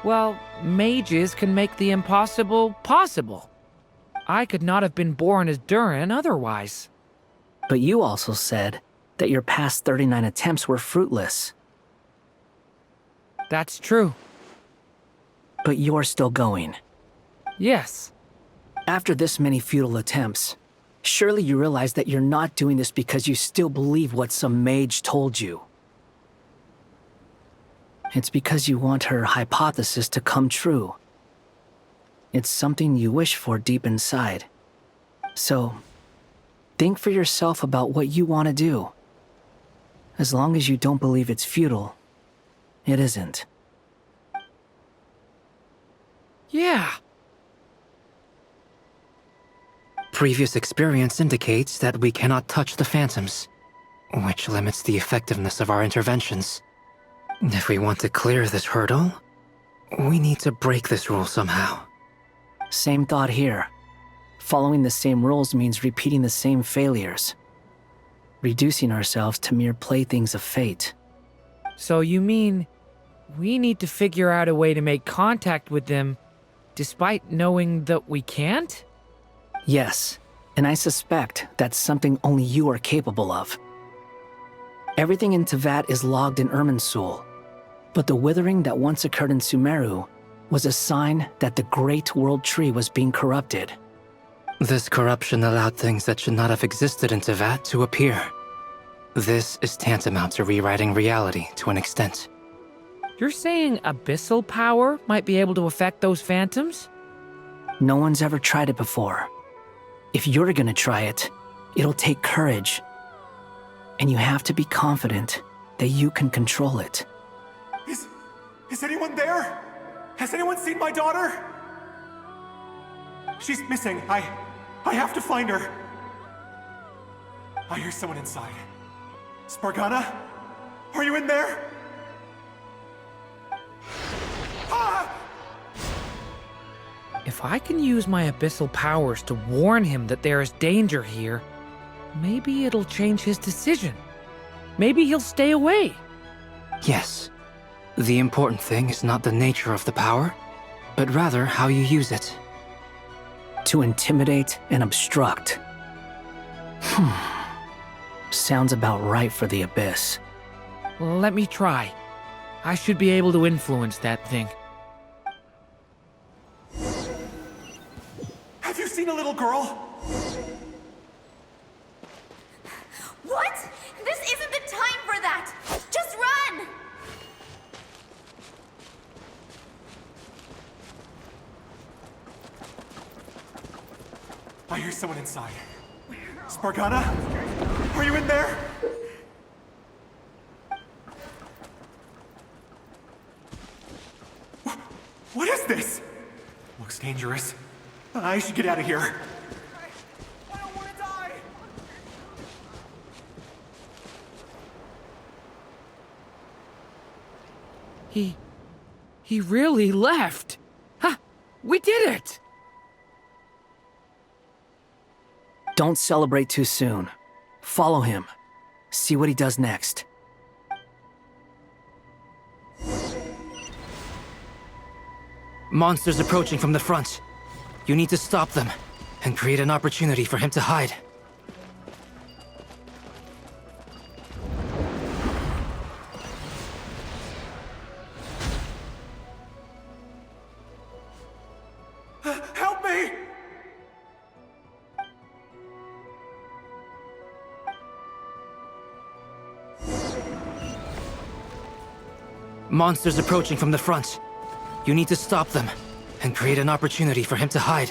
H: well, mages can make the impossible possible. I could not have been born as Durin otherwise.
I: But you also said that your past 39 attempts were fruitless.
H: That's true.
I: But you're still going.
H: Yes.
I: After this many futile attempts, surely you realize that you're not doing this because you still believe what some mage told you. It's because you want her hypothesis to come true. It's something you wish for deep inside. So, think for yourself about what you want to do. As long as you don't believe it's futile, it isn't.
H: Yeah.
K: Previous experience indicates that we cannot touch the phantoms, which limits the effectiveness of our interventions. If we want to clear this hurdle, we need to break this rule somehow.
I: Same thought here. Following the same rules means repeating the same failures. Reducing ourselves to mere playthings of fate.
H: So you mean we need to figure out a way to make contact with them despite knowing that we can't?
I: Yes, and I suspect that's something only you are capable of. Everything in Teyvat is logged in Irminsul, but the withering that once occurred in Sumeru was a sign that the Great World Tree was being corrupted.
K: This corruption allowed things that should not have existed in Teyvat to appear. This is tantamount to rewriting reality to an extent.
H: You're saying abyssal power might be able to affect those phantoms?
I: No one's ever tried it before. If you're gonna try it, it'll take courage. And you have to be confident that you can control it.
L: Is anyone there? Has anyone seen my daughter? She's missing. I have to find her. I hear someone inside. Spargana? Are you in there? Ah!
H: If I can use my abyssal powers to warn him that there is danger here, maybe it'll change his decision. Maybe he'll stay away.
K: Yes. The important thing is not the nature of the power, but rather how you use it.
I: To intimidate and obstruct. Sounds about right for the Abyss.
H: Let me try. I should be able to influence that thing.
L: Have you seen a little girl?
M: What? This isn't the time for that! Just run!
L: I hear someone inside. Spargana? Are you in there? What is this? Looks dangerous. I should get out of here. I don't want to die!
H: He really left. Ha! We did it!
I: Don't celebrate too soon. Follow him. See what he does next.
K: Monsters approaching from the front. You need to stop them and create an opportunity for him to hide.
L: Help me!
K: Monsters approaching from the front. You need to stop them and create an opportunity for him to hide.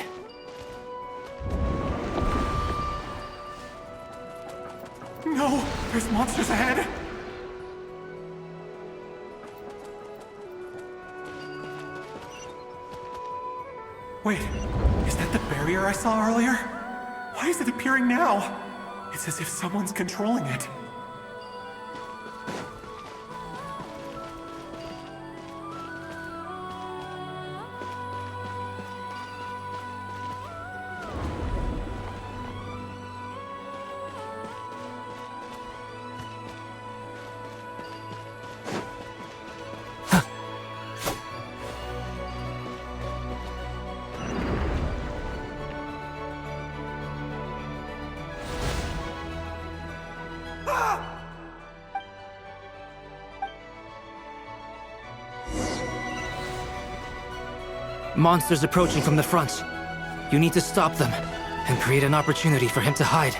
L: No! There's monsters ahead! Wait, is that the barrier I saw earlier? Why is it appearing now? It's as if someone's controlling it.
K: Monsters approaching from the front. You need to stop them and create an opportunity for him to hide.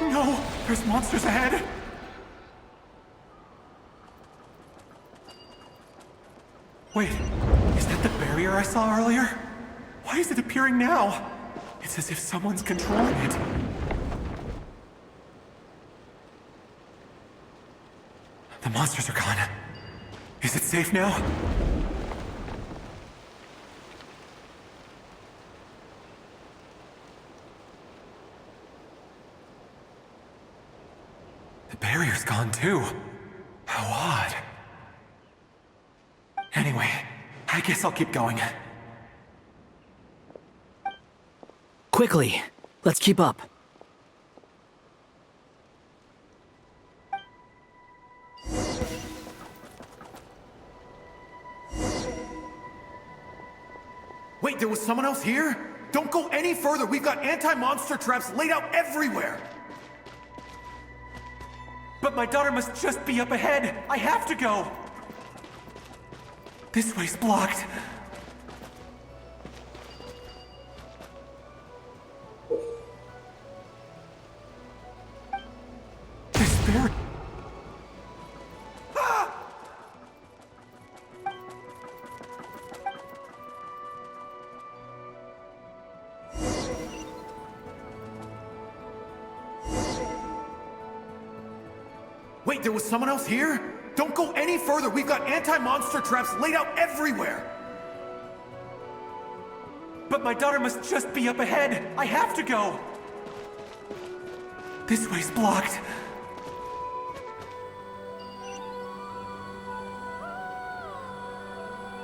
L: No! There's monsters ahead! Wait, is that the barrier I saw earlier? Why is it appearing now? It's as if someone's controlling it. The monsters are gone. Is it safe now? The barrier's gone too. How odd. Anyway, I guess I'll keep going.
I: Quickly, let's keep up.
L: Wait, there was someone else here? Don't go any further. We've got anti-monster traps laid out everywhere. But my daughter must just be up ahead. I have to go. This way's blocked. This barrier. Wait, there was someone else here? Don't go any further. We've got anti-monster traps laid out everywhere. But my daughter must just be up ahead. I have to go. This way's blocked.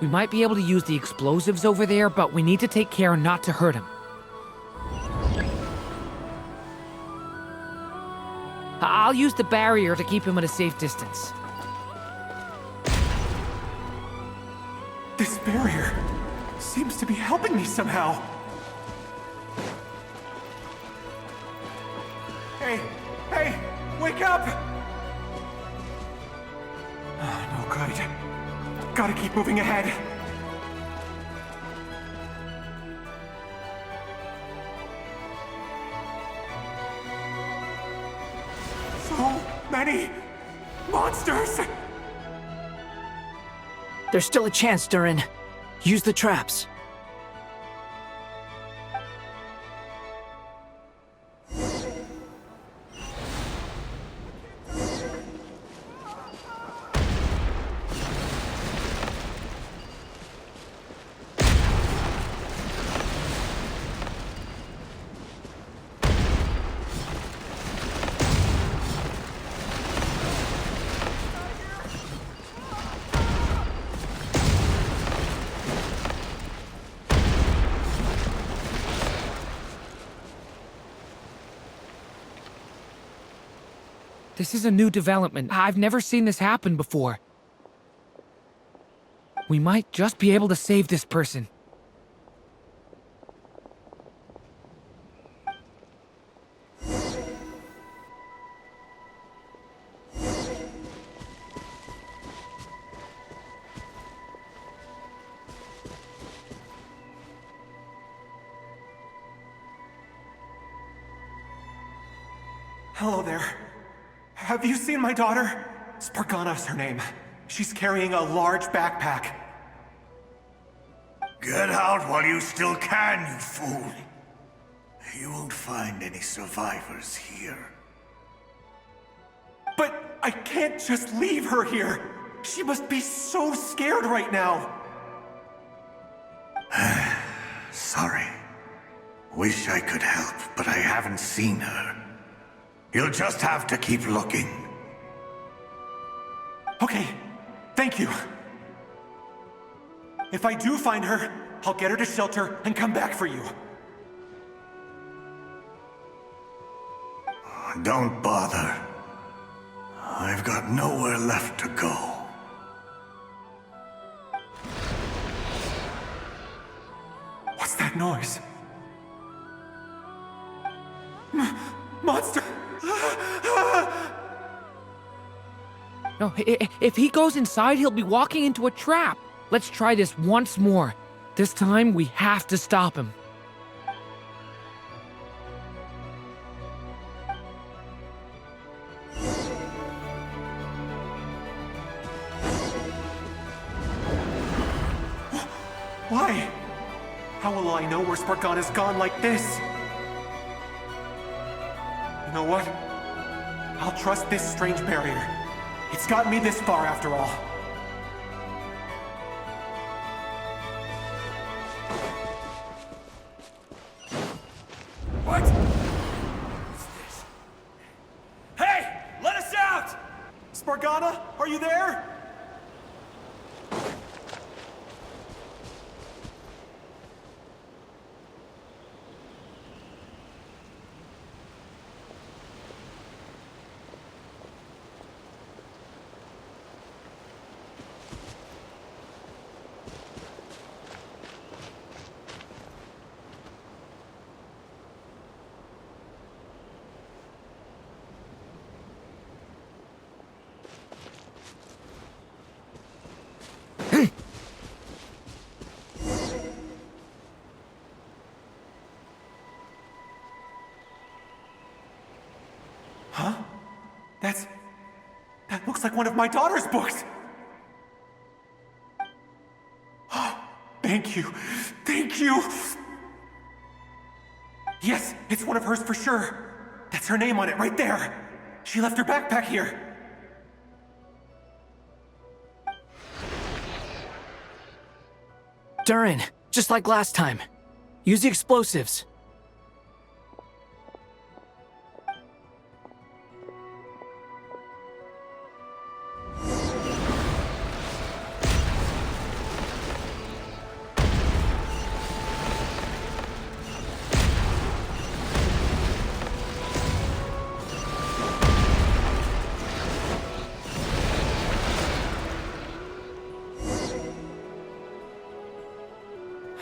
H: We might be able to use the explosives over there, but we need to take care not to hurt him. I'll use the barrier to keep him at a safe distance.
L: This barrier seems to be helping me somehow. Hey, hey, wake up! Oh, no good. Gotta keep moving ahead. So many monsters!
I: There's still a chance, Durin. Use the traps.
H: This is a new development. I've never seen this happen before. We might just be able to save this person.
L: Hello there. Have you seen my daughter? Spargana's her name. She's carrying a large backpack.
N: Get out while you still can, you fool. You won't find any survivors here.
L: But I can't just leave her here. She must be so scared right now.
N: Sorry. Wish I could help, but I haven't seen her. You'll just have to keep looking.
L: Okay, thank you. If I do find her, I'll get her to shelter and come back for you.
N: Don't bother. I've got nowhere left to go.
L: What's that noise? Monster!
H: No, if he goes inside, he'll be walking into a trap. Let's try this once more. This time, we have to stop him.
L: Why? How will I know where Spargana's gone like this? You know what? I'll trust this strange barrier. It's gotten me this far after all.
A: What? What's this? Hey! Let us out!
L: Spargana, are you there? Huh? That looks like one of my daughter's books! Thank you. Thank you! Yes, it's one of hers for sure. That's her name on it right there. She left her backpack here.
I: Durin, just like last time. Use the explosives.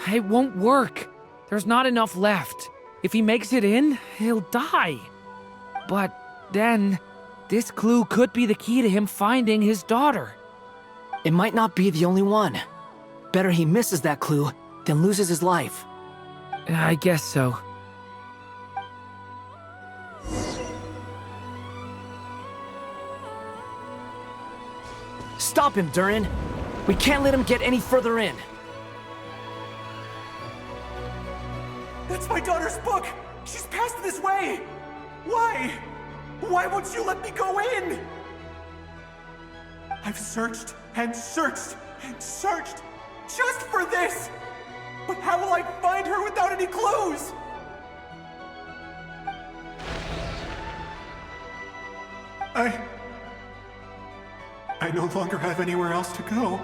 H: It won't work. There's not enough left. If he makes it in, he'll die. But then, this clue could be the key to him finding his daughter.
I: It might not be the only one. Better he misses that clue than loses his life.
H: I guess so.
I: Stop him, Durin. We can't let him get any further in.
L: That's my daughter's book! She's passed this way! Why? Why won't you let me go in? I've searched and searched and searched just for this! But how will I find her without any clues? I no longer have anywhere else to go.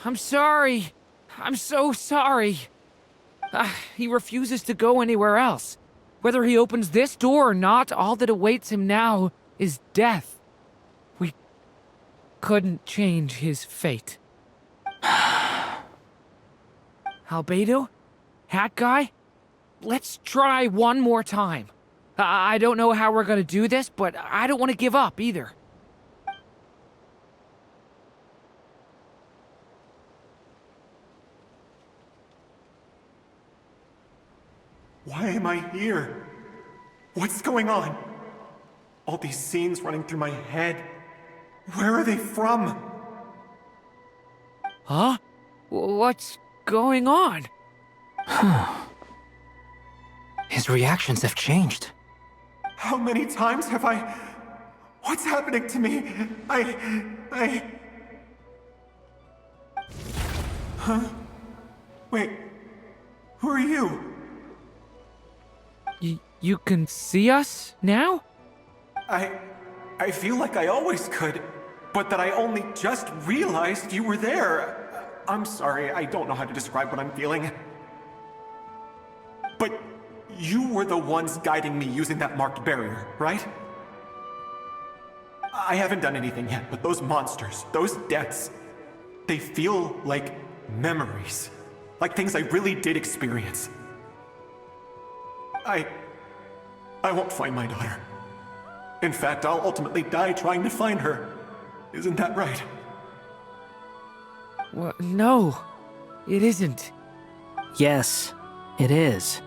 H: I'm sorry. I'm so sorry. He refuses to go anywhere else. Whether he opens this door or not, all that awaits him now is death. We couldn't change his fate. Albedo? Hat guy? Let's try one more time. I don't know how we're gonna do this, but I don't want to give up either.
L: Why am I here? What's going on? All these scenes running through my head. Where are they from?
H: Huh? What's going on?
K: His reactions have changed.
L: How many times have I... What's happening to me? Huh? Wait. Who are you?
H: You can see us now?
L: I feel like I always could, but that I only just realized you were there. I'm sorry, I don't know how to describe what I'm feeling. But you were the ones guiding me using that marked barrier, right? I haven't done anything yet, but those monsters, those deaths, they feel like memories. Like things I really did experience. I won't find my daughter. In fact, I'll ultimately die trying to find her. Isn't that right?
H: Well, no, it isn't.
I: Yes, it is.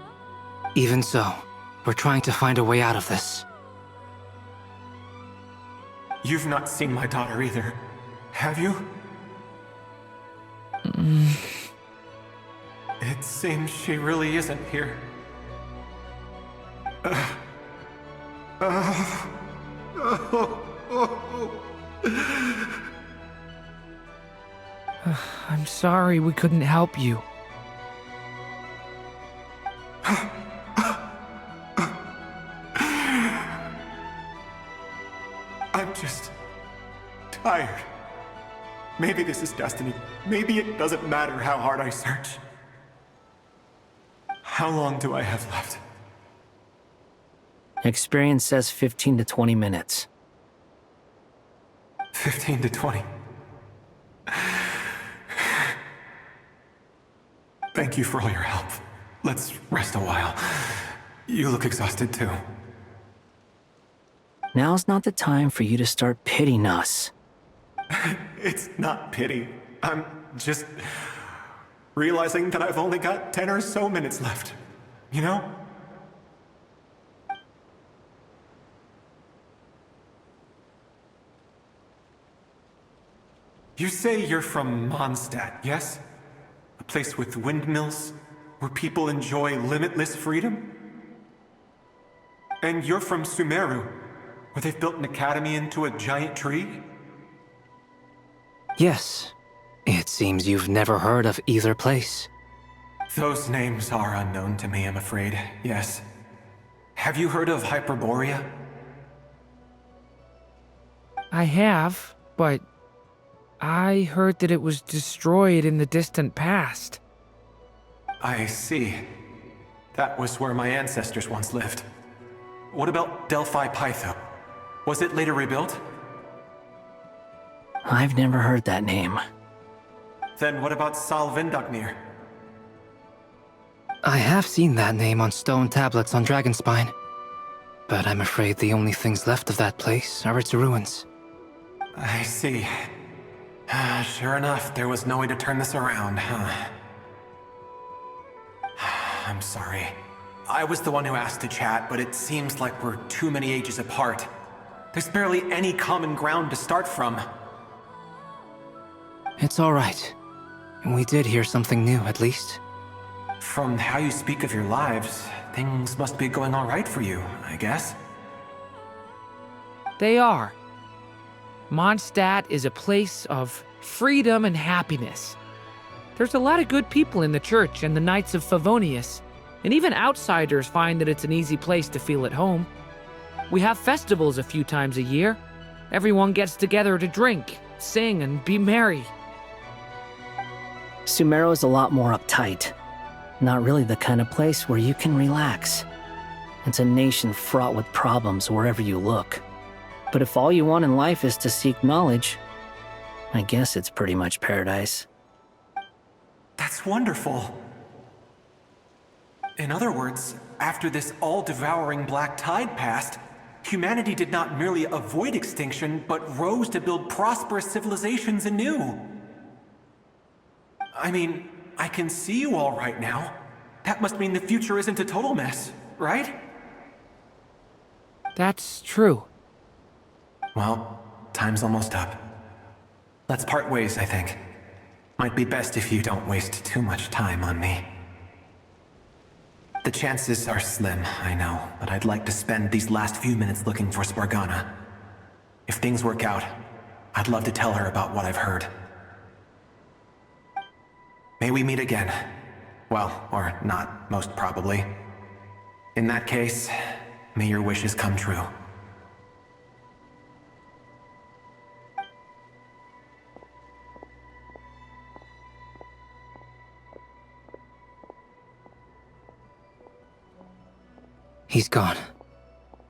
K: Even so, we're trying to find a way out of this.
L: You've not seen my daughter either, have you? It seems she really isn't here.
H: I'm sorry we couldn't help you.
L: I'm just tired. Maybe this is destiny. Maybe it doesn't matter how hard I search. How long do I have left?
I: Experience says 15 to 20 minutes.
L: 15 to 20. Thank you for all your help. Let's rest a while. You look exhausted too.
I: Now's not the time for you to start pitying us.
L: It's not pity. I'm just realizing that I've only got 10 or so minutes left. You know? You say you're from Mondstadt, yes? A place with windmills, where people enjoy limitless freedom? And you're from Sumeru, where they've built an academy into a giant tree?
K: Yes. It seems you've never heard of either place.
L: Those names are unknown to me, I'm afraid, yes. Have you heard of Hyperborea?
H: I have, but I heard that it was destroyed in the distant past.
L: I see. That was where my ancestors once lived. What about Delphi Pytho? Was it later rebuilt?
I: I've never heard that name.
L: Then what about Salvindagnir?
K: I have seen that name on stone tablets on Dragonspine. But I'm afraid the only things left of that place are its ruins.
L: I see. Sure enough, there was no way to turn this around, huh? I'm sorry. I was the one who asked to chat, but it seems like we're too many ages apart. There's barely any common ground to start from.
K: It's all right. We did hear something new, at least.
L: From how you speak of your lives, things must be going all right for you, I guess.
H: They are. Mondstadt is a place of freedom and happiness. There's a lot of good people in the church and the Knights of Favonius, and even outsiders find that it's an easy place to feel at home. We have festivals a few times a year. Everyone gets together to drink, sing, and be merry.
I: Sumeru is a lot more uptight. Not really the kind of place where you can relax. It's a nation fraught with problems wherever you look. But if all you want in life is to seek knowledge, I guess it's pretty much paradise.
L: That's wonderful. In other words, after this all-devouring black tide passed, humanity did not merely avoid extinction, but rose to build prosperous civilizations anew. I mean, I can see you all right now. That must mean the future isn't a total mess, right?
H: That's true.
L: Well, time's almost up. Let's part ways, I think. Might be best if you don't waste too much time on me. The chances are slim, I know, but I'd like to spend these last few minutes looking for Spargana. If things work out, I'd love to tell her about what I've heard. May we meet again. Well, or not, most probably. In that case, may your wishes come true.
K: He's gone.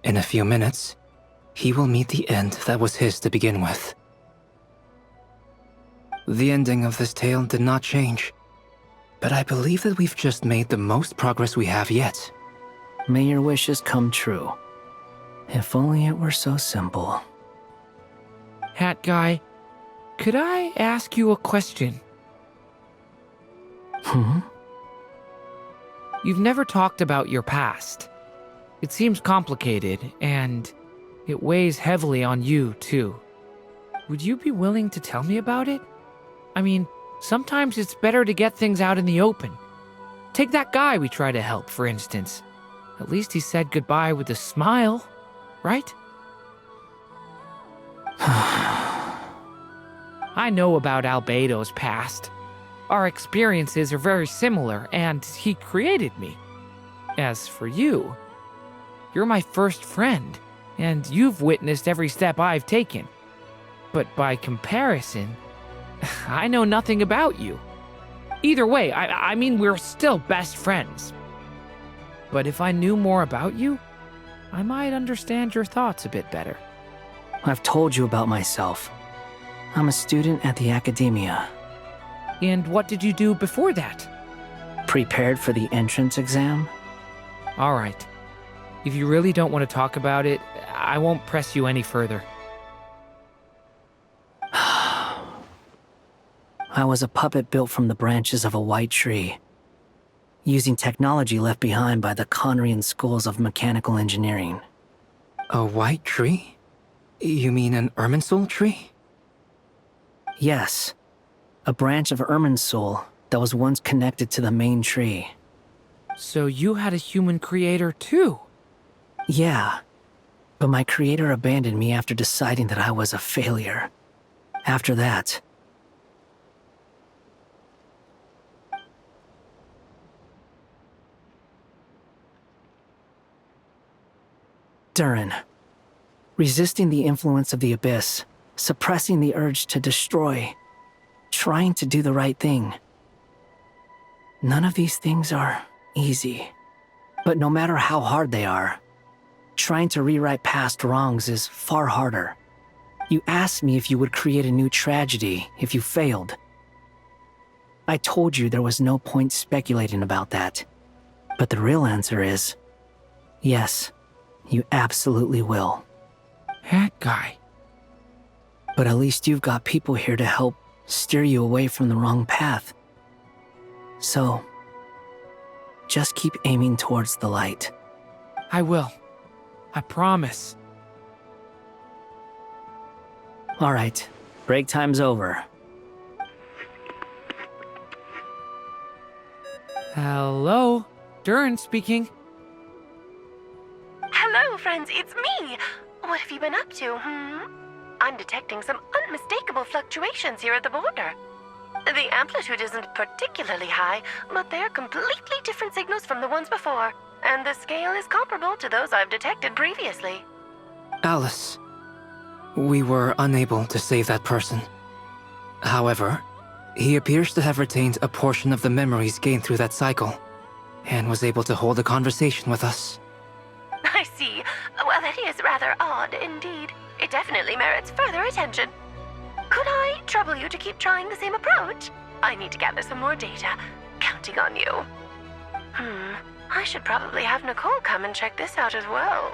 K: In a few minutes, he will meet the end that was his to begin with. The ending of this tale did not change, but I believe that we've just made the most progress we have yet.
I: May your wishes come true. If only it were so simple.
H: Hat guy, could I ask you a question? You've never talked about your past. It seems complicated, and it weighs heavily on you, too. Would you be willing to tell me about it? I mean, sometimes it's better to get things out in the open. Take that guy we try to help, for instance. At least he said goodbye with a smile, right? I know about Albedo's past. Our experiences are very similar, and he created me. As for you, you're my first friend, and you've witnessed every step I've taken. But by comparison, I know nothing about you. Either way, I mean, we're still best friends. But if I knew more about you, I might understand your thoughts a bit better.
I: I've told you about myself. I'm a student at the academia.
H: And what did you do before that?
I: Prepared for the entrance exam?
H: All right. If you really don't want to talk about it, I won't press you any further.
I: I was a puppet built from the branches of a white tree, using technology left behind by the Conrian schools of mechanical engineering.
K: A white tree? You mean an Irminsul tree?
I: Yes, a branch of Irminsul that was once connected to the main tree.
H: So you had a human creator too?
I: Yeah, but my creator abandoned me after deciding that I was a failure. After that, Durin, resisting the influence of the Abyss, suppressing the urge to destroy, trying to do the right thing. None of these things are easy, but no matter how hard they are, trying to rewrite past wrongs is far harder. You asked me if you would create a new tragedy if you failed. I told you there was no point speculating about that. But the real answer is, yes, you absolutely will.
H: Hat guy.
I: But at least you've got people here to help steer you away from the wrong path. So, just keep aiming towards the light.
H: I will. I promise.
I: All right, break time's over.
H: Hello? Durin speaking.
O: Hello, friends, it's me! What have you been up to, I'm detecting some unmistakable fluctuations here at the border. The amplitude isn't particularly high, but they're completely different signals from the ones before, and the scale is comparable to those I've detected previously.
K: Alice, we were unable to save that person. However, He appears to have retained a portion of the memories gained through that cycle, and was able to hold a conversation with us.
O: I see. Well, that is rather odd indeed. It definitely merits further attention. Could I trouble you to keep trying the same approach? I need to gather some more data. Counting on you. I should probably have Nicole come and check this out as well.